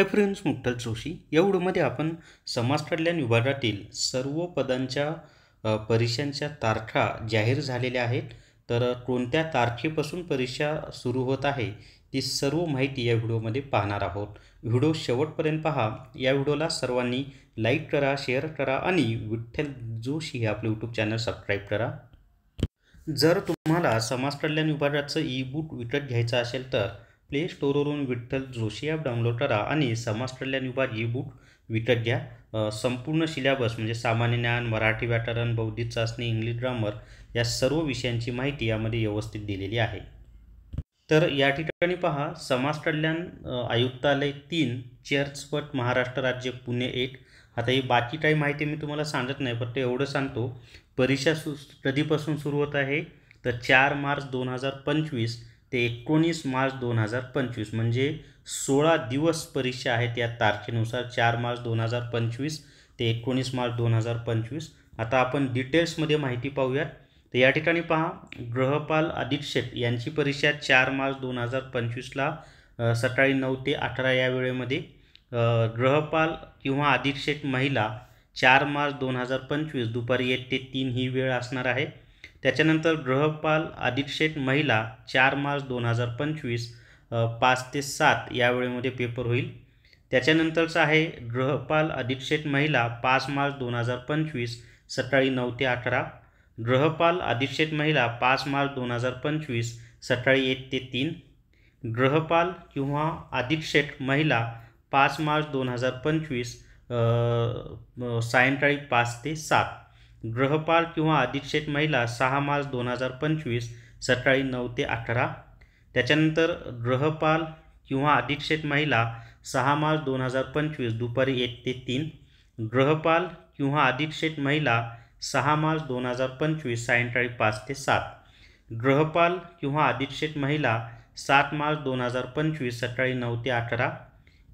Hi friends, मुक्ताल Joshi या व्हिडिओमध्ये आपण समाज कल्याण विभागातील सर्व पदांच्या परीक्षांच्या तारखा जाहीर झालेल्या आहेत. तर कोणत्या तारखेपासून परीक्षा सुरू होत आहे ती सर्व माहिती या व्हिडिओमध्ये पाहणार आहोत. व्हिडिओ शेवटपर्यंत पहा. या व्हिडिओला सर्वांनी लाईक करा, शेअर करा आणि विठ्ठल जोशी हे आपले यूट्यूब चॅनल सबस्क्राईब करा. जर तुम्हाला समाज कल्याण विभागाचं ई बुक विकत घ्यायचं असेल तर प्ले स्टोरवरून विठ्ठल जोशी ॲप डाउनलोड करा आणि समाज कल्याण विभाग ई बुक विकत घ्या. संपूर्ण सिलेबस म्हणजे सामान्य ज्ञान, मराठी व्याकरण, बौद्धिक चाचणी, इंग्लिश ग्रामर या सर्व विषयांची माहिती यामध्ये व्यवस्थित दिलेली आहे. तर या ठिकाणी पहा, समाज कल्याण आयुक्तालय 3 चर्चपट महाराष्ट्र राज्य पुणे 1. आता ही बाकी काही माहिती मी तुम्हाला सांगत नाही, फक्त एवढं सांगतो परीक्षा कधीपासून सुरू होत आहे तर 4 मार्च 2025 ते 19 मार्च 2025 म्हणजे 16 दिवस परीक्षा आहेत या तारखेनुसार. 4 मार्च 2025 ते 19 मार्च 2025. आता आपण डिटेल्समध्ये माहिती पाहूयात. तर या ठिकाणी पहा, गृहपाल अधीक्षक यांची परीक्षा 4 मार्च 2025ला सकाळी 9 ते 18 या वेळेमध्ये. गृहपाल किंवा अधीक्षक महिला 4 मार्च 2025 दुपारी 1 ते 3 ही वेळ असणार आहे. त्याच्यानंतर गृहपाल अधीक्षक महिला 4 मार्च 2025 5 ते 7 या वेळेमध्ये पेपर होईल. त्याच्यानंतरचं आहे गृहपाल अधीक्षक महिला 5 मार्च 2025 सकाळी 9 ते 18. गृहपाल अधीक्षक महिला 5 मार्च 2025 सकाळी 1 ते 3. गृहपाल किंवा अधीक्षक महिला 5 मार्च 2025 सायंकाळी 5 ते 7. गृहपाल किंवा अधीक्षक महिला 6 मार्च 2025 सकाळी 9 ते 18. त्याच्यानंतर गृहपाल किंवा अधीक्षक महिला 6 मार्च 2025 दुपारी 1 ते 3. गृहपाल किंवा अधीक्षक महिला 6 मार्च 2025 सायंकाळी 5 ते 7. गृहपाल किंवा अधीक्षक महिला 7 मार्च 2025 सकाळी 9 ते 18.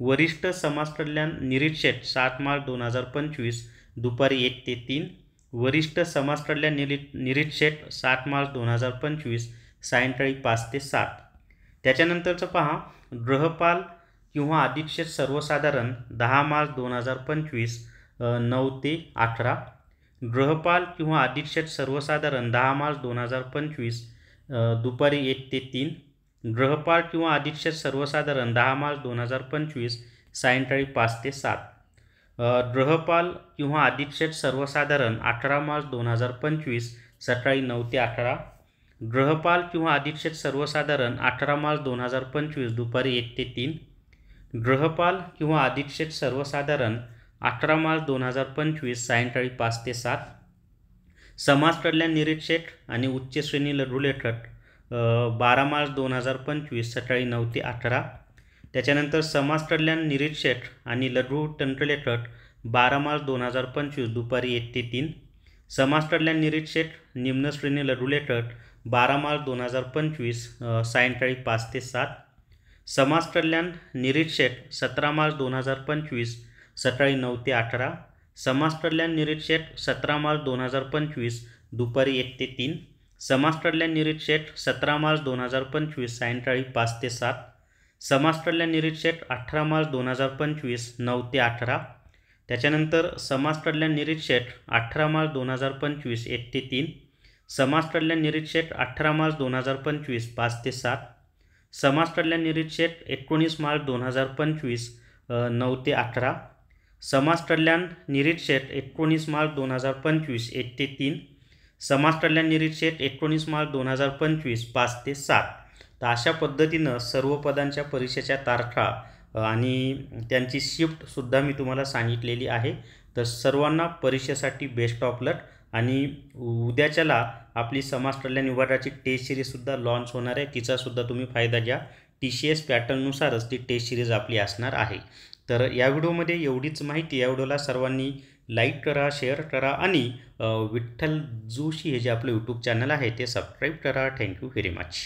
वरिष्ठ समाज कल्याण निरीक्षक 7 मार्च 2025 दुपारी 1 ते 3. वरिष्ठ समाज कल्याण निरीक्षक 7 मार्च 2025 सायंकाळी 5 ते 7. त्याच्यानंतरचं पहा, गृहपाल किंवा अधीक्षक सर्वसाधारण 10 मार्च 2025 9 ते 18. गृहपाल किंवा अधीक्षक सर्वसाधारण 10 मार्च 2025 दुपारी 1 ते 3. गृहपाल किंवा अधीक्षक सर्वसाधारण 10 मार्च 2025 सायंकाळी 5 ते 7. गृहपाल किंवा अधीक्षक सर्वसाधारण 18 मार्च 2025 सकाळी 9 ते 18. गृहपाल किंवा अधीक्षक सर्वसाधारण 18 मार्च 2025 दुपारी 1 ते 3. गृहपाल किंवा अधीक्षक सर्वसाधारण 18 मार्च 2025 सायंकाळी 5 ते 7. समाज कल्याण निरीक्षक आणि उच्च श्रेणी लघुलेखक 12 मार्च 2025 सकाळी 9 ते 18. त्याच्यानंतर समाज कल्याण निरीक्षक आणि लघु टंकलेखक 12 मार्च 2025 दुपारी 1 ते 3. समाज कल्याण निरीक्षक निम्न श्रेणी लघुलेखक 12 मार्च 2025 सायंकाळी 5 ते 7. समाज कल्याण निरीक्षक 17 मार्च 2025 सकाळी 9 ते 18. समाज कल्याण निरीक्षक 17 मार्च 2025 दुपारी 1 ते 3. समाज कल्याण निरीक्षक 17 मार्च 2025 सायंकाळी 5 ते 7. समाज कल्याण निरीक्षक 18 मार्च 2025 9 ते 18. त्याच्यानंतर समाज कल्याण निरीक्षक 18 मार्च 2025 1 ते 3. समाज कल्याण निरीक्षक 18 मार्च 2025 5 ते 7. समाज कल्याण निरीक्षक 19 मार्च 2025 9 ते 18. समाज कल्याण निरीक्षक 19 मार्च 2025 1 ते 3. समाज कल्याण निरीक्षक 19 मार्च 2025 5 ते 7. तर अशा पद्धतीनं सर्व पदांच्या परीक्षेच्या तारखा आणि त्यांची शिफ्टसुद्धा मी तुम्हाला सांगितलेली आहे. तर सर्वांना परीक्षेसाठी बेस्ट ऑफ लक. आणि उद्याच्याला आपली समाज कल्याण विभागाची टेस्ट सिरीजसुद्धा लॉन्च होणार आहे, तिचासुद्धा तुम्ही फायदा घ्या. TCS पॅटर्ननुसारच ती टेस्ट सिरीज आपली असणार आहे. तर या व्हिडिओमध्ये एवढीच माहिती. या व्हिडिओला सर्वांनी लाईक करा, शेअर करा आणि विठ्ठल जोशी हे जे आपलं यूट्यूब चॅनल आहे ते सबस्क्राईब करा. Thank you very much.